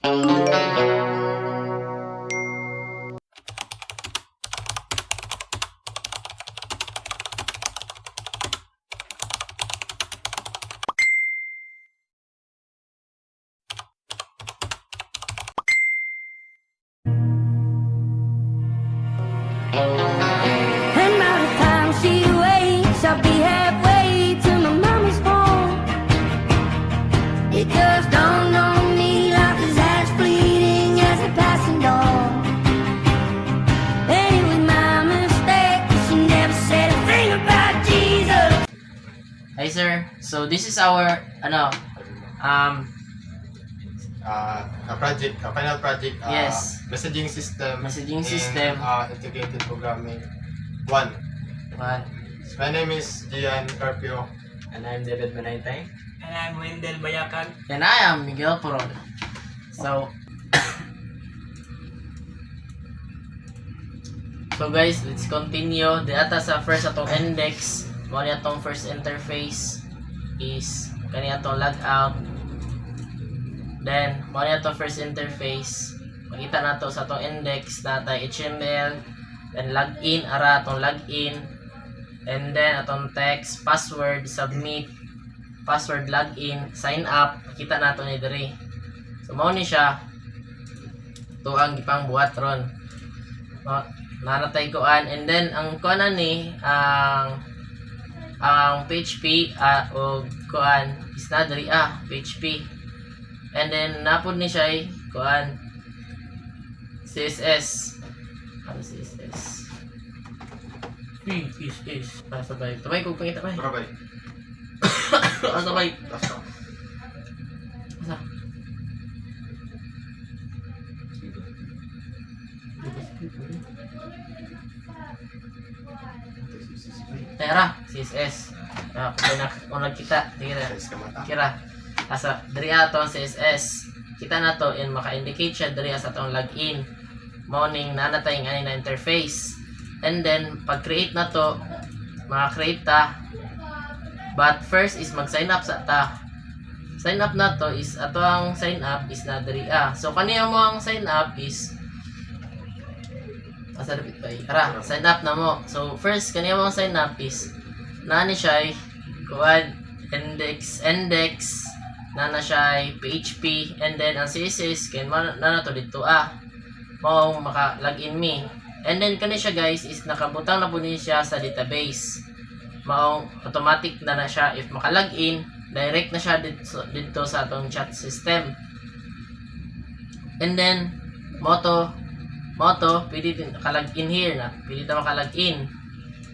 And by the time she wakes, I'll be halfway to my mommy's home. It just dawned on me life is as fleeting as a passing dawn. And it was my mistake, she never said a thing about Jesus. Hi sir, so this is our final project, Yes. messaging system, Messaging system. integrated programming 1. one. My name is Gian Carpio. And I'm David Manaytay. And I'm Wendell Bayakan. And I am Miguel Porol. So So guys, let's continue. The ata sa first atong index, mo ni atong first interface is kani atong logout. Then mo ni atong first interface. Makita nato sa atong index natay HTML, then login ara atong login. And then atong text, password, submit, password, login, sign up. Makita nato ni diri. So mao ni siya. To ang gipang buhat ron. Nanatay koan, and then ang kuan ni ang PHP o kuan is na diri PHP, and then napod ni siya kuan CSS. Ano CSS? CSS sabay ko pangita ba? Probay. Sabay That's all. asa Tara, CSS. Kung nagkita, tingnan. Size ka mata. Kira. Asa, diri ato ang CSS. Kita na to and maka-indicate siya diri sa atong login. Morning na natay nga na interface. And then, pag-create na to, maka-create ta. But first is mag-sign up sa ta. Sign up na to is, ato ang sign up is na diri So, kaniya mo ang sign up is asa dapit ba? Ara, sign up na mo. So, first, kaniya mo ang sign up is nani siya kuan index, nana siya PHP, and then ang CSS kay na to dito mao maka-login me. And then kani siya guys is nakabutang na po siya sa database. Mao automatic na siya if maka-login, direct na siya dito sa atong chat system. And then moto pwede din maka-login here na. Pwede ta maka-login.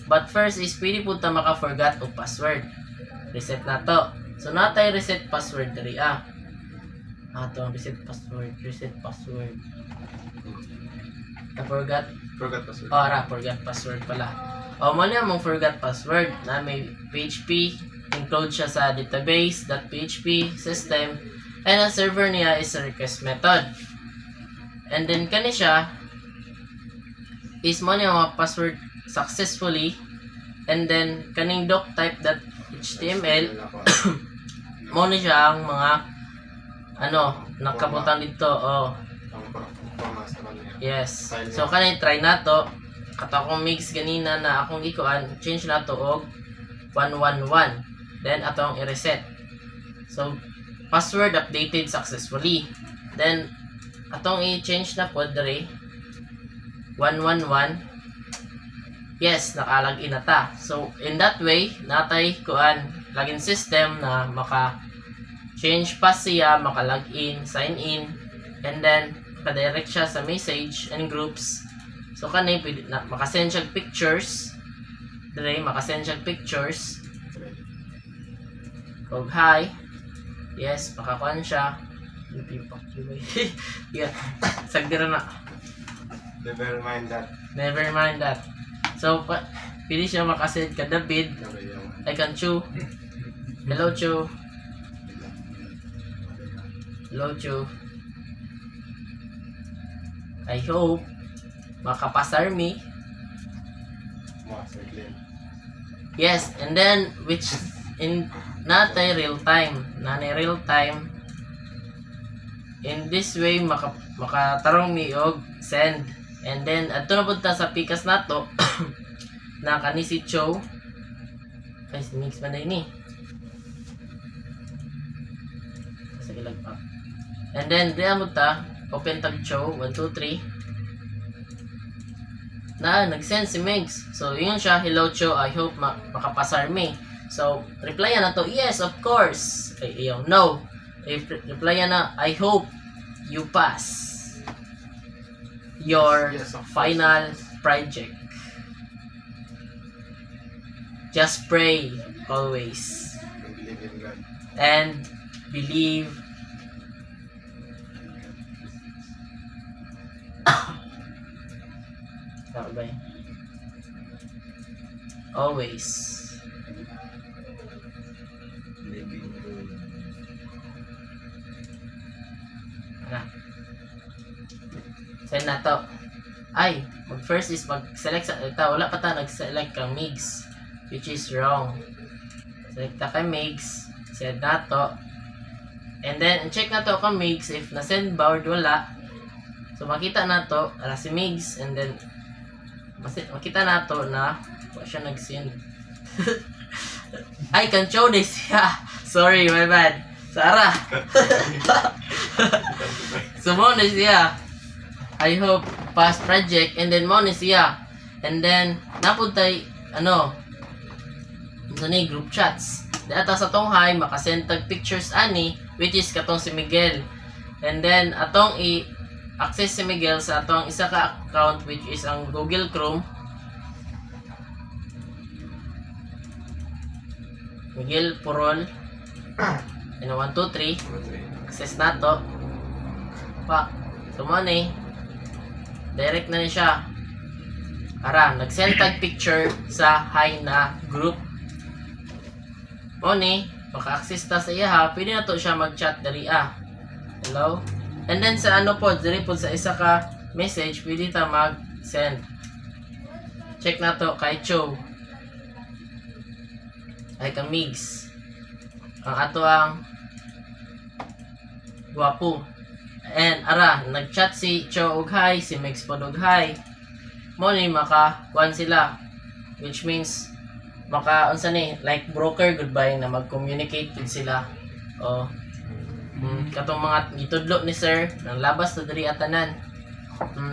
But first is pwede po ta maka-forgot og password. Reset na to. So natay reset password diri Ato reset password. Forgot password. forgot password pala. Mo na mong forgot password na may PHP, include siya sa database.php system, and ang server niya is a request method. And then kani siya is mo niya mga password successfully, and then kaning doctype.html mo ni siya ang mga nakabutang dito yes. So kanay try na to kato akong mix ganina na akong ikuan, change na to og 111, then atong i-reset. So password updated successfully, then atong i-change na po dere 111. Yes, naka-login na ta. So, in that way, natay kuan login system na maka-change pa siya, maka-login, sign in, and then maka-direct siya sa message and groups. So, kanay maka-send siya pictures. Dire, maka-send siya pictures. Kog hi. Yes, makakuan siya. Yeah, sagdira na. Never mind that. So, pili siya makasend ka David. I can Chu. Hello Chu. I hope makapasar me. Yes, and then which in natay real time. in this way makatarong mi og send. And then adto na pud ta sa pikas nato na kani si Cho. Ay, si Mix man ni. Sige lang pa. And then diya mo ta open tab Cho 1 2 3. Nag-send si Mix. So yun siya, hello Cho, I hope makapasar me. So replyan na to, yes of course. Ay, no. If replyan na, I hope you pass your Yes, of course. final project. Just pray always I believe in God. and believe. Tama ba yun? Always. Ano? Send na to. Ay, first is mag-select sa wala pa ta nag-select kang MIGS, which is wrong. Select ta kang MIGS, send na to. And then check na to kang MIGS if na-send ba or wala. So makita na to si MIGS, and then makita na to na wala siya nag-send. Ay, can show this. Sorry, my bad. Sarah. So mo na siya. I hope pass project, and then mo na siya. And then napuntay ni group chats. Data sa tong hi makasend tag pictures ani, which is katong si Miguel. And then atong i-access si Miguel sa atong isa ka account, which is ang Google Chrome. Miguel Purol. And 1 2 3 access na to. Pa. So mo ni direct na siya. Ara, nag-send tag picture sa hi na group. Mo ni, maka-access ta sa iya ha, pwede na to siya mag-chat dali hello? And then sa diri po sa isa ka message, pwede ta mag-send. Check na to kay Cho. Ay kang Migs. Ang ato ang guwapo. And ara, nag-chat si Cho og hi, si Mix pod og hi. Mo ni maka-kuan sila, which means unsa ni, like broker goodbye na mag-communicate gud sila. O katong mga gitudlo ni sir nang labas to diri atanan.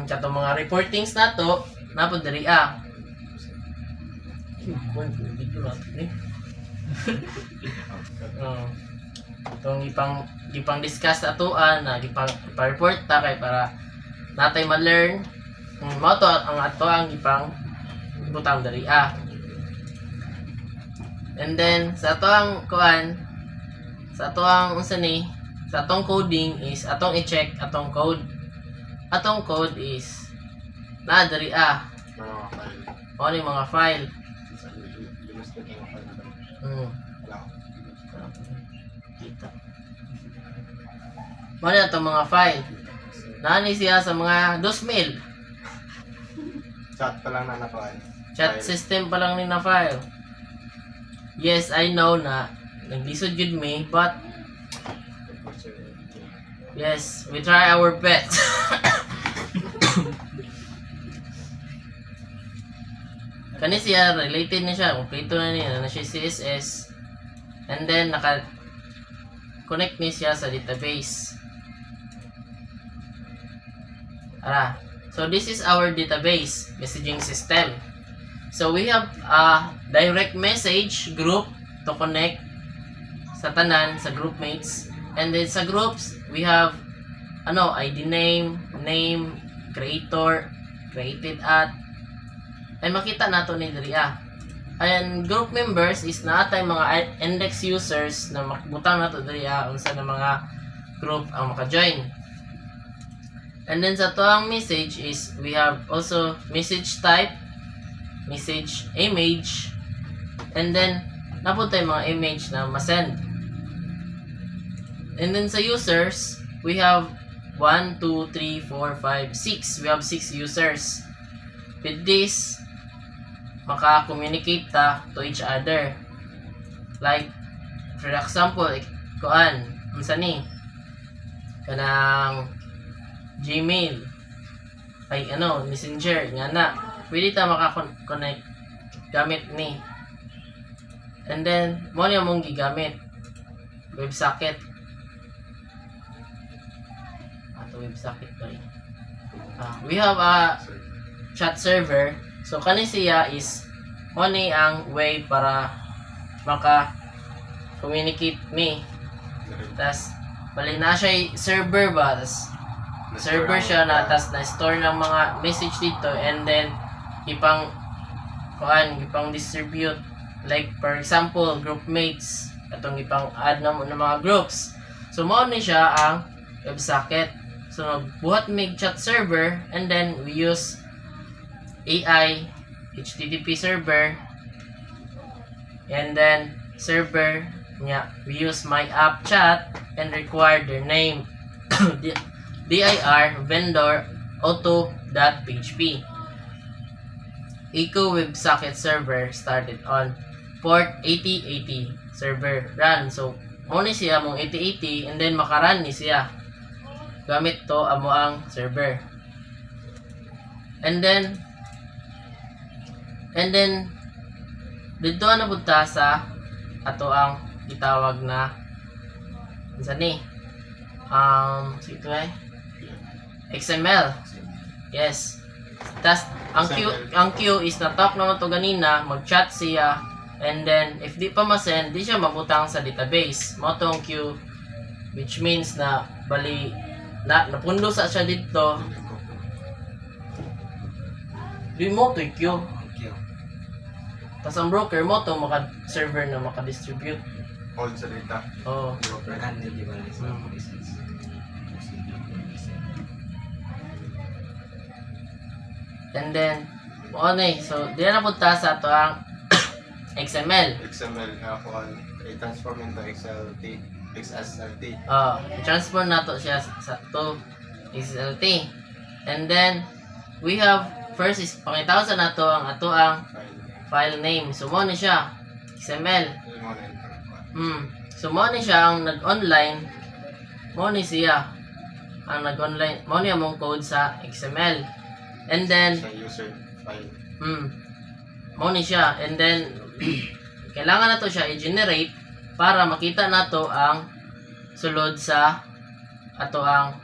Katong mga reportings nato napod diri itong ipang discuss atoan na ipang-report ta kay para natay ma-learn mo to ang ato ang ipang butang dali and then sa ato ang kuan, sa ato ang unsa ni, sa atong coding is atong i-check atong code is na dali Mga file. o ni mga file. Sa limus na yung file na ba? Wala. Kita. Mo na itong mga file. Nani siya sa mga 2,000. Chat pa lang na nakuhaan. Chat system pa lang ni na file. Yes, I know na naglisod yun me, but yes, we try our best. Kani siya, related na siya, kompleto na niya, na siya CSS. And then, naka-connect niya siya sa database. Ara. So, this is our database messaging system. So, we have a direct message group to connect sa tanan, sa group mates. And then, sa groups, we have ID name, creator, created at, ay makita nato ni diri and group members is naatay mga index users na makbutang nato diri unsa na mga group ang maka-join. And then sa tuang message is we have also message type, message image, and then naputay mga image na ma-send. And then sa users, we have 1 2 3 4 5 6. We have 6 users. With this, maka-communicate ta to each other. Like, for example, unsa ni? kanang Gmail ay Messenger nga na pwede ta maka-connect gamit ni. And then mo ni among gigamit WebSocket. Ato WebSocket ba rin? We have a chat server. So kani siya is mo ni ang way para maka communicate me. Tas bali na siya server ba, tas server siya na tas na-store ng mga message dito, and then ipang distribute, like for example group mates atong ipang add na mga groups. So mao ni siya ang WebSocket. So nagbuhat mig chat server, and then we use AI HTTP server, and then server nya we use my app chat and require their name dir vendor auto.php. Eco WebSocket server started on port 8080 server run. So mo ni siya mong 8080, and then makarun ni siya gamit to amo ang server. And then dito na punta sa ato ang gitawag na ni sige ay XML. Yes. Tas ang queue is na-talk naman to ganina, mag-chat siya, and then if di pa ma-send, di siya mabutang sa database. Mo tong queue, which means na bali napundo sa siya dito. Di mo to queue. Tas ang broker mo to maka-server na maka-distribute. Hold sa data. Oh. Nag-handle di ba sa business? And then so di na punta sa ato ang XML. XML nga ako i-transform into XSLT. I-transform nato siya sa to XSLT. And then we have first is pangitaw sa nato ang ato ang file name. So mo ni siya XML. So mo ni siya ang nag-online. Mo ni siya ang nag-online. Mo ni among code sa XML. And then Sa user file. mo ni siya, and then kailangan na to siya i-generate para makita nato ang sulod sa ato ang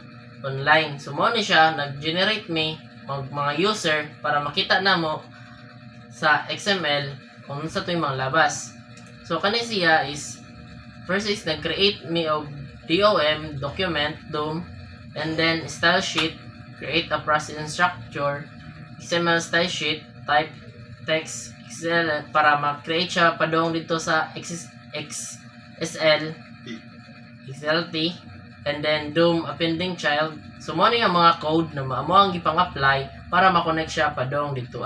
online. So mo ni siya nag-generate me og mga user para makita namo sa XML kung sa to yung mga labas. So kani siya is first is nag-create me og DOM document DOM, and then style sheet, create a process structure, XML style sheet, type text XL para ma-create siya padong dito sa XSL XLT, and then DOM appending child. So mo ni nga mga code na mo ang gipang-apply para ma-connect siya padong dito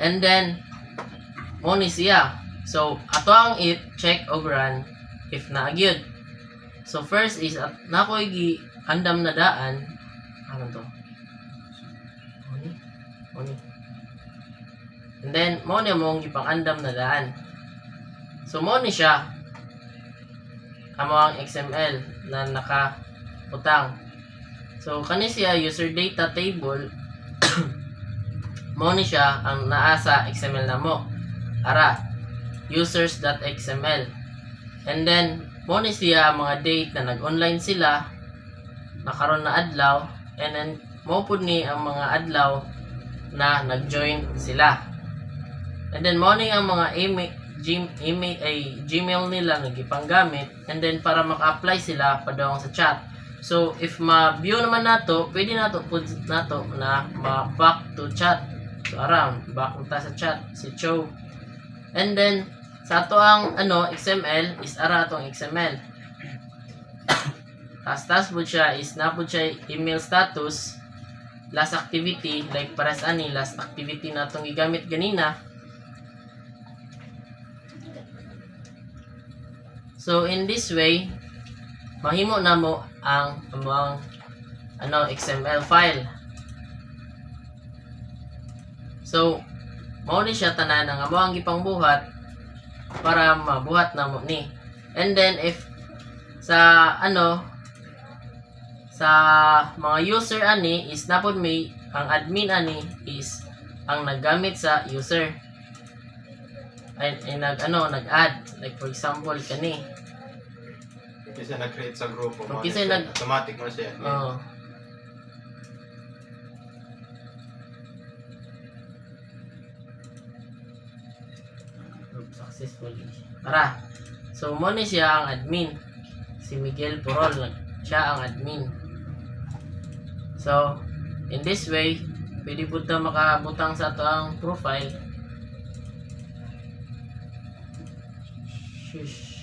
and then mo ni siya. So ato ang i-check og run if na-gyud. So first is nakoy gi andam na daan. Ano to? Oni. And then mo ni mong ipang-andam na daan. So mo ni siya amo ang XML na naka-utang. So kani siya user data table. Mo ni siya ang naa sa XML na mo. Ara users.xml. And then mo ni siya mga date na nag-online sila nakaron na adlaw, and then mo pud ni ang mga adlaw na nag-join sila. And then mo ni ang mga Gmail nila nga gipanggamit, and then para maka-apply sila padong sa chat. So if ma-view naman nato, pwede nato pud nato na ma-back to chat. So around back ta sa chat si Cho. And then sa ato ang XML is ara atong XML. Tas po siya is napod siya email status, last activity, like pares ani last activity na itong gigamit ganina. So in this way, mahimo na mo ang XML file. So mao ni siya tanan ang amo ang gipangbuhat para mabuhat na mo ni. And then if sa sa mga user ani is napod may ang admin ani is ang naggamit sa user ay nag-add like for example kani Kasi nag-create sa grupo. Kung kasi nag- automatic mo siya. oh group successfully para so mo ni siya ang admin si Miguel Porol siya ang admin so in this way pwede po ta makabutang sa ato ang profile. Shush.